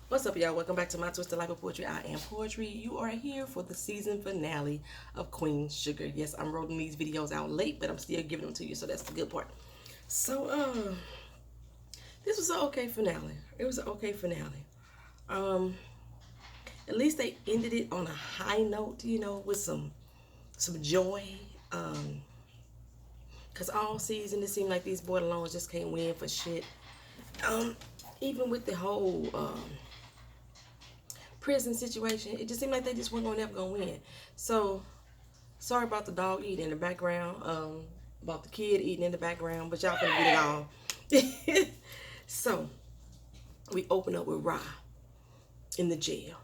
What's up, y'all? Welcome back to my Twisted Life of Poetry. I am Poetry. You are here for the season finale of Queen Sugar. Yes, I'm rolling these videos out late, but I'm still giving them to you, so that's the good part. So, this was an okay finale. It was an okay finale. Um, at least they ended it on a high note, with some joy. Um, Cause all season it seemed like these borderlines just can't win for shit. Um, Even with the whole prison situation, it just seemed like they just weren't gonna never gonna win. So sorry about the dog eating in the background, about the kid eating in the background, but y'all gonna get it all. So we open up with Ra in the jail,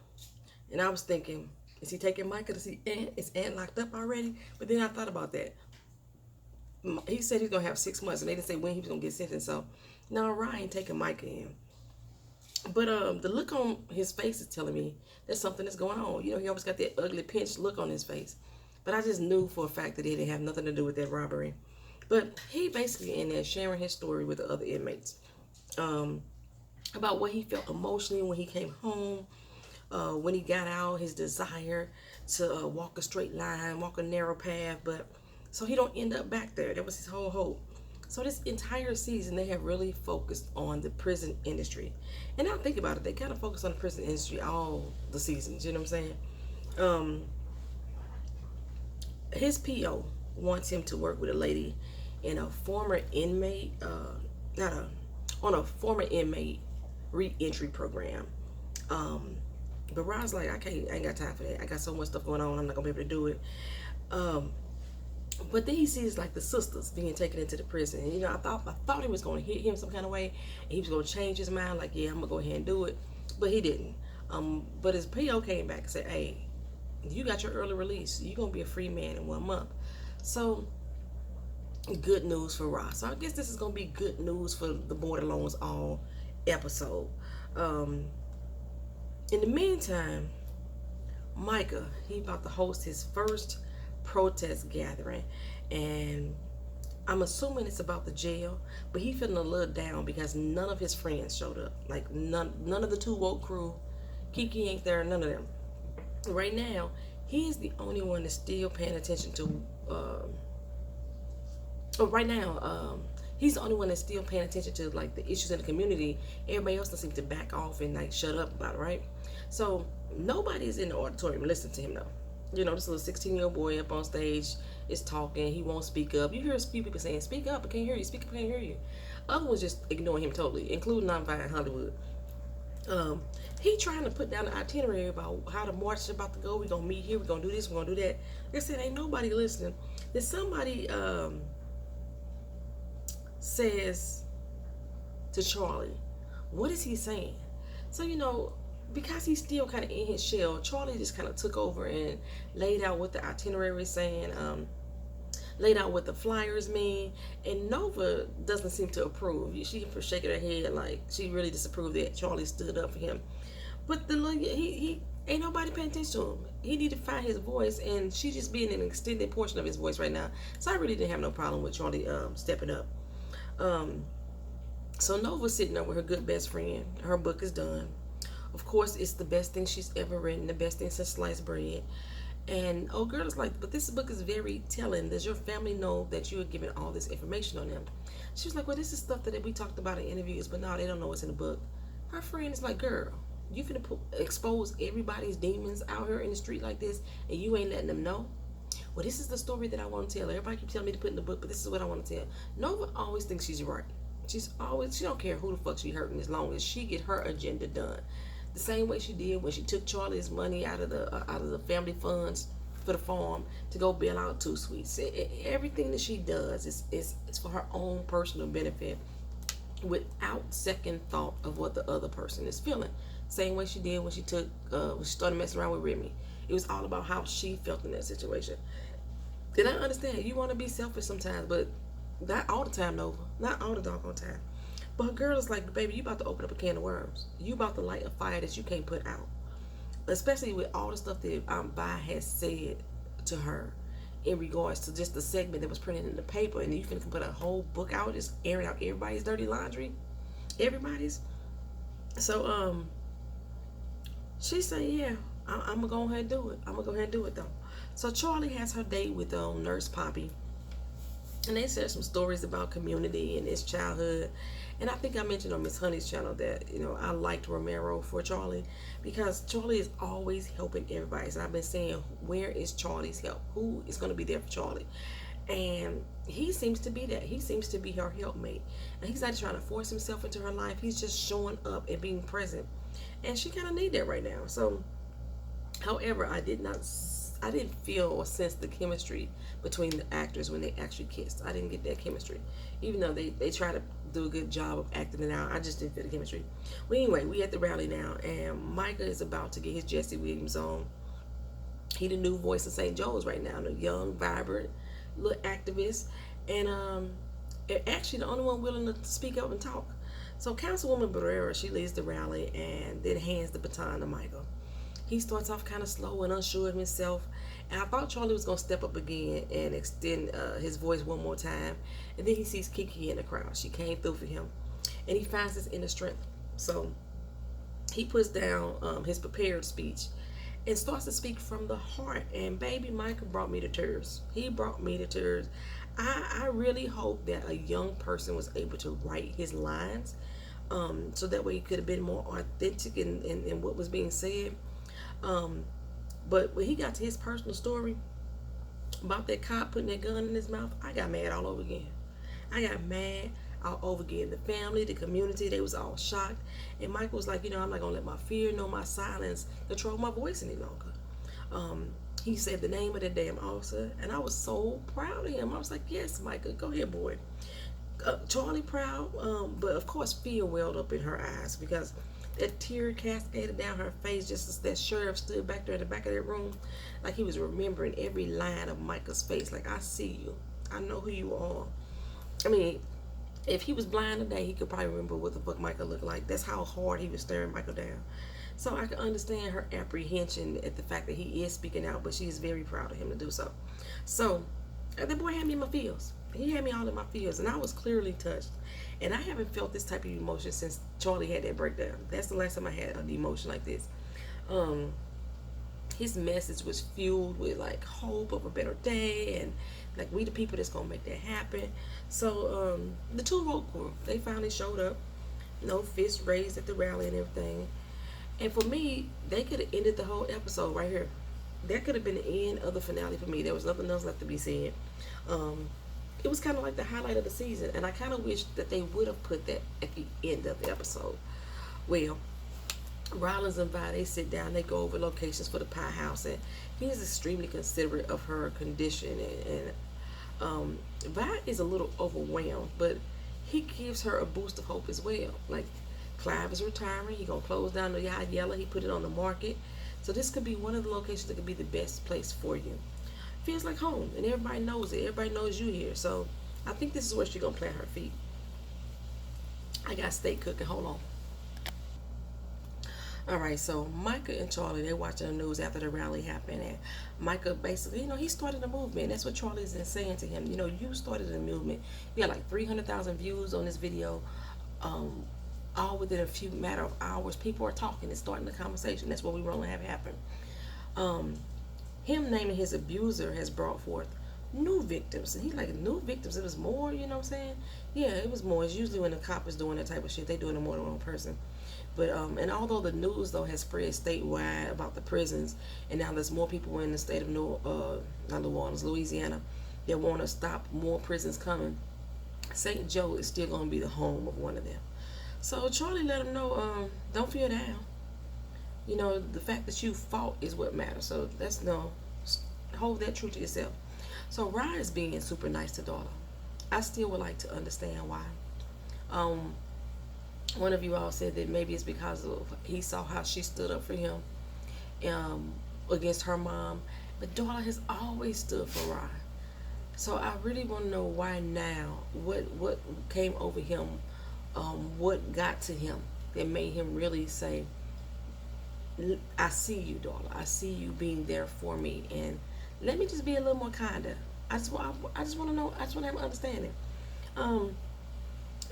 and I was thinking, is he taking Micah to see Aunt? Is Aunt locked up already? But then I thought about that. He said he's gonna have 6 months, and they didn't say when he was gonna get sentenced. So no, Ra ain't taking Micah in. But the look on his face is telling me that something is going on. He always got that ugly pinched look on his face. But I just knew for a fact that it didn't have nothing to do with that robbery. But he basically in there sharing his story with the other inmates, about what he felt emotionally when he came home, when he got out, his desire to walk a straight line, walk a narrow path, but so he don't end up back there. That was his whole hope. So this entire season, they have really focused on the prison industry. And now think about it, they kind of focus on the prison industry all the seasons, you know what I'm saying? Um, his PO wants him to work with a lady in a former inmate, not a, on a former inmate re-entry program. Um, but Rod's like, I ain't got time for that. I got so much stuff going on, I'm not gonna be able to do it. Um, but then he sees like the sisters being taken into the prison. And, I thought he was going to hit him some kind of way, and he was going to change his mind. Like, yeah, I'm gonna go ahead and do it, but he didn't. But his PO came back and said, "Hey, you got your early release. You're gonna be a free man in 1 month." So good news for Ross. So I guess this is gonna be good news for the Borderlands all episode. Um, in the meantime, Micah, he about to host his first protest gathering, and I'm assuming it's about the jail, but he feeling a little down because none of his friends showed up. Like none of the two woke crew. Kiki ain't there, none of them. Right now, he is the only one that's still paying attention to right now, he's the only one that's still paying attention to like the issues in the community. Everybody else doesn't seem to back off and like shut up about it, right? So nobody's in the auditorium listening to him though. This little 16-year-old boy up on stage is talking. He won't speak up. You hear a few people saying, "Speak up! I can't hear you. Speak up! I can't hear you." Other ones just ignoring him totally, including Nonviolent Hollywood. He trying to put down the itinerary about how the march is about to go. We're gonna meet here. We're gonna do this. We're gonna do that. Like I said, ain't nobody listening. There's somebody says to Charlie, what is he saying? So, because he's still kind of in his shell, Charlie just kind of took over and laid out what the itinerary is saying, laid out what the flyers mean, and Nova doesn't seem to approve. She shaking her head like she really disapproved that Charlie stood up for him. But he ain't nobody paying attention to him. He need to find his voice, and she just being an extended portion of his voice right now. So I really didn't have no problem with Charlie stepping up. Um, so Nova's sitting there with her good best friend. Her book is done. Of course, it's the best thing she's ever written, the best thing since sliced bread. And old girl is like, but this book is very telling. Does your family know that you are giving all this information on them? She was like, well, this is stuff that we talked about in interviews, but no, they don't know what's in the book. Her friend is like, girl, you finna expose everybody's demons out here in the street like this, and you ain't letting them know? Well, this is the story that I want to tell. Everybody keep telling me to put in the book, but this is what I want to tell. Nova always thinks she's right. She don't care who the fuck she hurting as long as she get her agenda done. The same way she did when she took Charlie's money out of the family funds for the farm to go bail out Two Sweets. Everything that she does is for her own personal benefit, without second thought of what the other person is feeling. Same way she did when she started messing around with Remy. It was all about how she felt in that situation. Then I understand you want to be selfish sometimes, but not all the time, Nova. Not all the doggone time. But her girl is like, baby, you about to open up a can of worms. You about to light a fire that you can't put out. Especially with all the stuff that Vi has said to her in regards to just the segment that was printed in the paper, and you can put a whole book out just airing out everybody's dirty laundry. Everybody's. So She said, yeah, I'm gonna go ahead and do it. I'm gonna go ahead and do it though. So Charlie has her date with Nurse Poppy, and they share some stories about community and his childhood. And I think I mentioned on Miss Honey's channel that I liked Romero for Charlie because Charlie is always helping everybody. So I've been saying, where is Charlie's help? Who is going to be there for Charlie? And he seems to be that. He seems to be her helpmate, and he's not trying to force himself into her life. He's just showing up and being present, and she kind of need that right now. So, however, I didn't feel or sense the chemistry between the actors when they actually kissed. I didn't get that chemistry, even though they try to do a good job of acting it out. I just didn't feel the chemistry. Well, anyway, we at the rally now, and Micah is about to get his Jesse Williams on. He the new voice of St. Joe's right now, the young, vibrant little activist, and actually the only one willing to speak up and talk. So Councilwoman Barrera, she leads the rally and then hands the baton to Michael. He starts off kind of slow and unsure of himself, and I thought Charlie was going to step up again and extend his voice one more time, and then he sees Kiki in the crowd. She came through for him, and he finds his inner strength. So he puts down his prepared speech and starts to speak from the heart. And baby, Michael brought me to tears. He brought me to tears. I really hope that a young person was able to write his lines, so that way he could have been more authentic in what was being said. But when he got to his personal story about that cop putting that gun in his mouth, I got mad all over again. I got mad all over again. The family, the community, they was all shocked. And Michael was like, I'm not going to let my fear nor my silence control my voice any longer. He said the name of that damn officer, and I was so proud of him. I was like, yes, Michael, go ahead, boy. Charlie proud, but of course fear welled up in her eyes because that tear cascaded down her face just as that sheriff stood back there in the back of that room, like he was remembering every line of Michael's face. Like, I see you. I know who you are. I mean, if he was blind today, he could probably remember what the fuck Michael looked like. That's how hard he was staring Michael down. So I can understand her apprehension at the fact that he is speaking out, but she is very proud of him to do so. So that boy had me in my feels. He had me all in my feels, and I was clearly touched. And I haven't felt this type of emotion since Charlie had that breakdown. That's the last time I had an emotion like this. His message was fueled with like hope of a better day, and like we the people that's gonna make that happen. So the two road crew, they finally showed up, no fists raised at the rally and everything. And for me, they could have ended the whole episode right here. That could have been the end of the finale for me. There was nothing else left to be said. It was kind of like the highlight of the season, and I kind of wish that they would have put that at the end of the episode. Well, Rollins and Vi, they sit down, they go over locations for the pie house, and he's extremely considerate of her condition, and Vi is a little overwhelmed, but he gives her a boost of hope as well. Like, Clive is retiring, he gonna close down the Yard Yellow, he put it on the market, so this could be one of the locations that could be the best place for you. Feels like home, and everybody knows it. Everybody knows you here, so I think this is where she's gonna plant her feet. I got steak cooking. Hold on. All right, so Micah and Charlie, they're watching the news after the rally happened, and Micah basically, he started a movement. That's what Charlie's been saying to him. You started a movement. You got like 300,000 views on this video. All within a few matter of hours, people are talking and starting the conversation. That's what we want to have happen. Him naming his abuser has brought forth new victims. And he's like, new victims? It was more, you know what I'm saying? Yeah, it was more. It's usually when the cop is doing that type of shit, they doing it more than one person. But, and although the news, though, has spread statewide about the prisons, and now there's more people in the state of not New Orleans, Louisiana, that want to stop more prisons coming, St. Joe is still going to be the home of one of them. So Charlie let him know, don't feel down. The fact that you fought is what matters. So that's hold that true to yourself. So Ryan is being super nice to Darla. I still would like to understand why. One of you all said that maybe it's because of he saw how she stood up for him against her mom. But Darla has always stood for Ryan. So I really want to know why now. What came over him? What got to him that made him really say, I see you, Darla. I see you being there for me, and let me just be a little more kinder. I just want to know. I just want to have an understanding.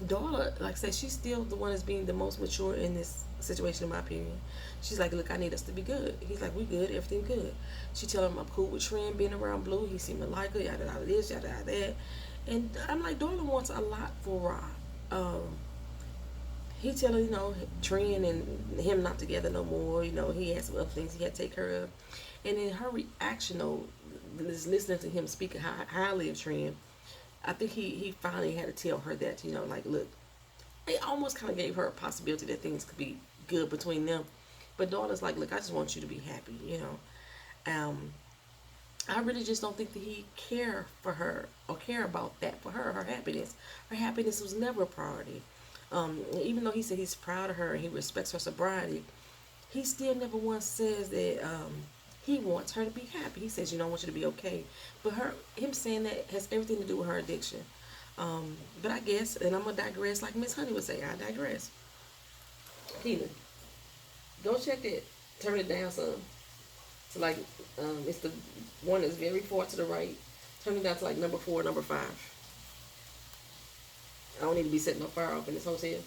Darla, like I said, she's still the one that's being the most mature in this situation, in my opinion. She's like, look, I need us to be good. He's like, we good, everything good. She tell him I'm cool with Trent being around Blue. He seemed to like her, yada yada this, yada yada that. And I'm like, Darla wants a lot for Rob. He tell her, Trent and him not together no more. He had some other things he had to take care of. And in her reaction, though, is listening to him speak highly of Trent, I think he finally had to tell her that, like, look, it almost kind of gave her a possibility that things could be good between them. But Darla's like, look, I just want you to be happy. Um, I really just don't think that he care for her or care about that for her, her happiness. Her happiness was never a priority. Even though he said he's proud of her and he respects her sobriety, he still never once says that he wants her to be happy. He says, I want you to be okay. But him saying that has everything to do with her addiction. But I guess, and I'm going to digress like Miss Honey would say, I digress. Keelan, go check that. Turn it down some. So like, it's the one that's very far to the right. Turn it down to like number 4, number 5. I don't need to be setting no fire off in this hotel.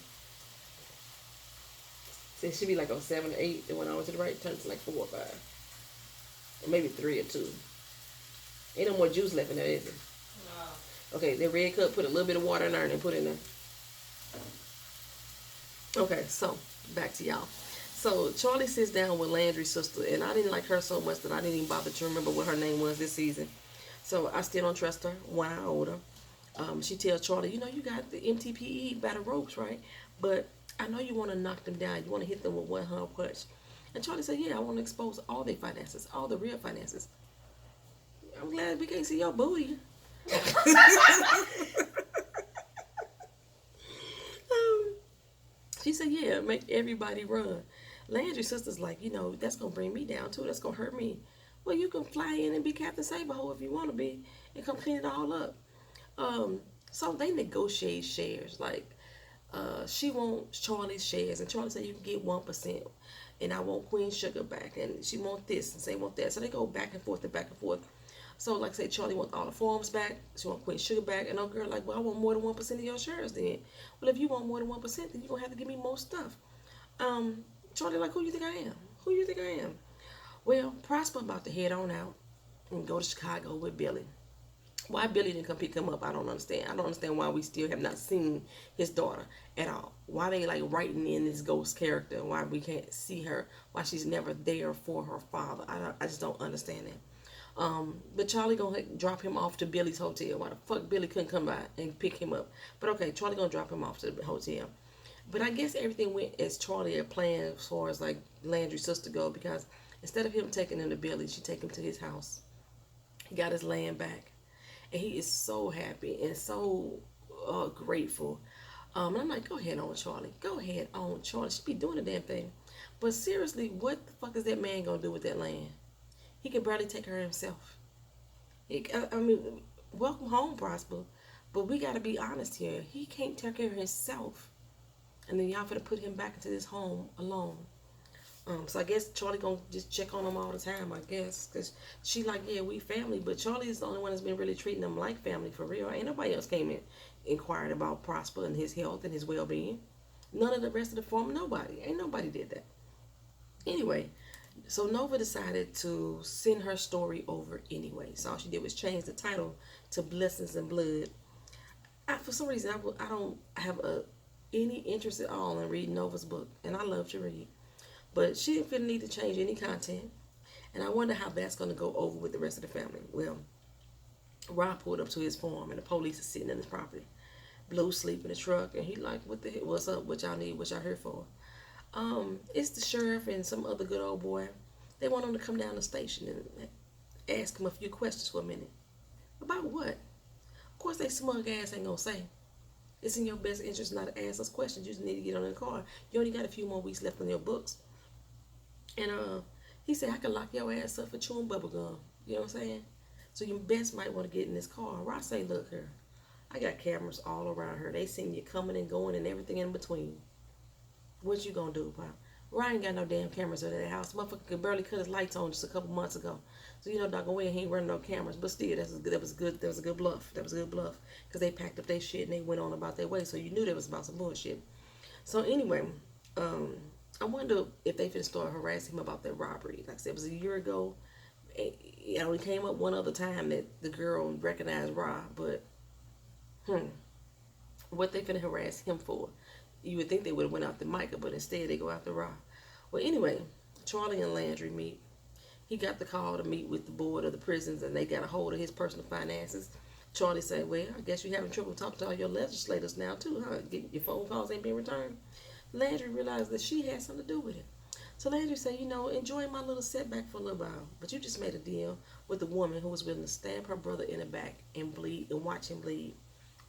So it should be like a 7 or 8. The one I went to the right, turn it to like 4 or 5. Or maybe 3 or 2. Ain't no more juice left in there, is there? No. Okay, the red cup, put a little bit of water in there and put it in there. Okay, so back to y'all. So Charlie sits down with Landry's sister, and I didn't like her so much that I didn't even bother to remember what her name was this season. So I still don't trust her. 1 hour older. She tells Charlie, you got the MTPE by the ropes, right? But I know you want to knock them down. You want to hit them with one hand punch. And Charlie said, yeah, I want to expose all their finances, all the real finances. I'm glad we can't see your booty. She said, yeah, make everybody run. Landry's sister's like, that's going to bring me down, too. That's going to hurt me. Well, you can fly in and be Captain Saberho if you want to be and come clean it all up. So they negotiate shares. Like, she wants Charlie's shares, and Charlie said you can get 1%, and I want Queen Sugar back, and she want this, and say want that. So they go back and forth and back and forth. So like I say, Charlie wants all the forms back. She want Queen Sugar back, and old girl like, well, I want more than 1% of your shares. Then, well, if you want more than 1%, then you're gonna have to give me more stuff. Charlie like, who you think I am? Who you think I am? Well, Prosper about to head on out and go to Chicago with Billy. Why Billy didn't come pick him up, I don't understand. I don't understand why we still have not seen his daughter at all. Why they like writing in this ghost character? Why we can't see her? Why she's never there for her father? I just don't understand that. But Charlie gonna drop him off to Billy's hotel. Why the fuck Billy couldn't come by and pick him up? But okay, Charlie gonna drop him off to the hotel. But I guess everything went as Charlie had planned as far as like Landry's sister go, because instead of him taking him to Billy, she take him to his house. He got his land back. And he is so happy and so grateful. And I'm like, go ahead on, Charlie. Go ahead on, Charlie. She be doing the damn thing. But seriously, what the fuck is that man going to do with that land? He can barely take care of himself. I mean, welcome home, Prosper. But we got to be honest here. He can't take care of himself. And then y'all finna put him back into this home alone. So I guess Charlie gonna just check on them all the time, I guess. Because she like, yeah, we family. But Charlie is the only one that's been really treating them like family for real. Ain't nobody else came in inquired about Prosper and his health and his well-being. None of the rest of the farm, nobody. Ain't nobody did that. Anyway, so Nova decided to send her story over anyway. So all she did was change the title to Blessings and Blood. For some reason, I don't have any interest at all in reading Nova's book. And I love to read. But she didn't feel the need to change any content. And I wonder how that's going to go over with the rest of the family. Well, Rob pulled up to his farm and the police is sitting in his property. Blue sleep in the truck and he like, what the hell, what's up, what y'all need, what y'all here for? It's the sheriff and some other good old boy. They want him to come down the station and ask him a few questions for a minute. About what? Of course they smug ass ain't going to say. It's in your best interest not to ask us questions. You just need to get on the car. You only got a few more weeks left on your books. And he said, I could lock your ass up for chewing bubble gum. You know what I'm saying? So you best might want to get in this car. Ross say, look here, I got cameras all around her. They seen you coming and going and everything in between. What you gonna do, Pop? Ryan got no damn cameras at that house. Motherfucker could barely cut his lights on just a couple months ago. So doggone way he ain't running no cameras. But still, that was a good bluff. That was a good bluff. Because they packed up their shit and they went on about their way. So you knew that was about some bullshit. So anyway, I wonder if they finna start harassing him about that robbery. Like I said, it was a year ago. It only came up one other time that the girl recognized Ra, but hmm, what they finna harass him for? You would think they would have went after Micah, but instead they go after Ra. Well, anyway, Charlie and Landry meet. He got the call to meet with the board of the prisons, and they got a hold of his personal finances. Charlie said, "Well, I guess you're having trouble talking to all your legislators now too, huh? Your phone calls ain't being returned." Landry realized that she had something to do with it. So Landry said, enjoy my little setback for a little while, but you just made a deal with a woman who was willing to stab her brother in the back and bleed and watch him bleed.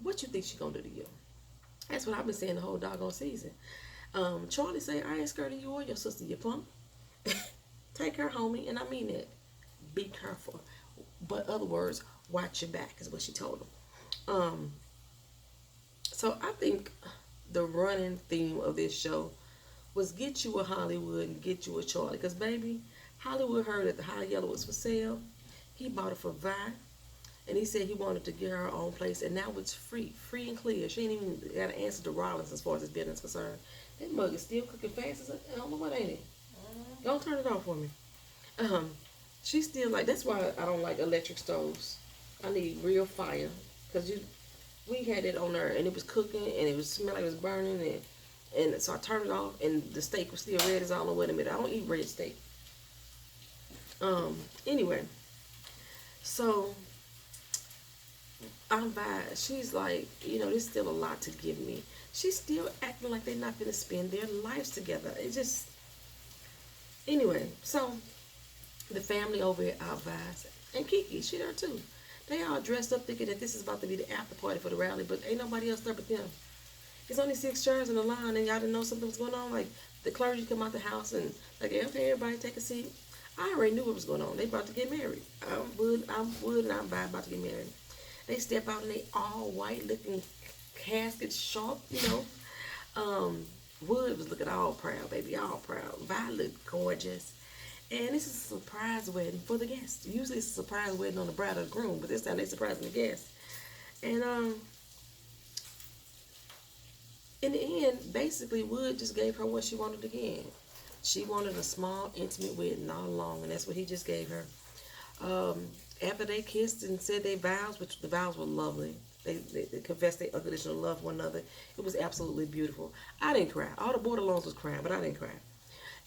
What you think she gonna do to you? That's what I've been saying the whole doggone season. Charlie said, I ain't scared of you or your sister, you punk. Take her, homie, and I mean it. Be careful. But other words, watch your back is what she told him. So I think the running theme of this show was get you a Hollywood and get you a Charlie. Because, baby, Hollywood heard that the High Yellow was for sale. He bought it for Vi. And he said he wanted to get her own place. And now it's free and clear. She ain't even got to answer to Rollins as far as his business is concerned. That mug is still cooking fast as I don't know what, ain't it? Don't turn it off for me. Um, she's still like, that's why I don't like electric stoves. I need real fire. Because we had it on there and it was cooking and it was smell like it was burning and so I turned it off and the steak was still red as I don't know. Wait a minute, I don't eat red steak. Anyway, so I'm bad. She's like, there's still a lot to give me. She's still acting like they're not gonna spend their lives together. It just anyway, so the family over at Outvies and Kiki, she there too. They all dressed up thinking that this is about to be the after party for the rally, but ain't nobody else there but them. It's only 6 chairs in the line, and y'all didn't know something was going on. Like the clergy come out the house and like, okay, everybody take a seat. I already knew what was going on. They about to get married. I'm Wood, and I'm Vi about to get married. They step out and they all white looking casket sharp, Wood was looking all proud, baby, all proud. Vi looked gorgeous. And this is a surprise wedding for the guests. Usually it's a surprise wedding on the bride or the groom, but this time they surprising the guests. And in the end, basically Wood just gave her what she wanted again. She wanted a small, intimate wedding all along, and that's what he just gave her. After they kissed and said their vows, which the vows were lovely, they confessed their unconditional love for one another. It was absolutely beautiful. I didn't cry. All the borderlines was crying, but I didn't cry.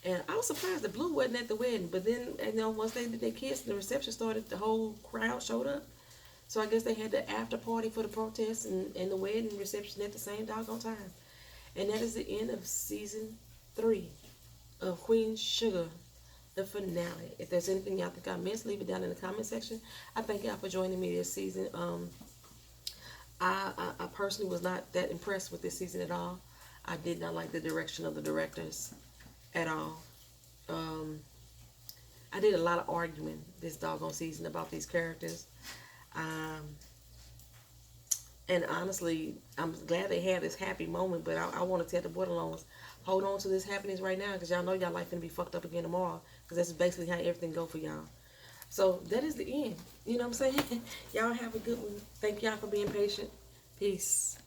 And I was surprised that Blue wasn't at the wedding. But then, once they kissed and the reception started, the whole crowd showed up. So I guess they had the after party for the protest and the wedding reception at the same doggone time. And that is the end of season 3 of Queen Sugar, the finale. If there's anything y'all think I missed, leave it down in the comment section. I thank y'all for joining me this season. I personally was not that impressed with this season at all. I did not like the direction of the directors at all. I did a lot of arguing this doggone season about these characters. And honestly, I'm glad they had this happy moment, but I want to tell the Borderlands, hold on to this happiness right now, because y'all know y'all life gonna be fucked up again tomorrow, because that's basically how everything go for y'all. So that is the end. You know what I'm saying? Y'all have a good one. Thank y'all for being patient. Peace.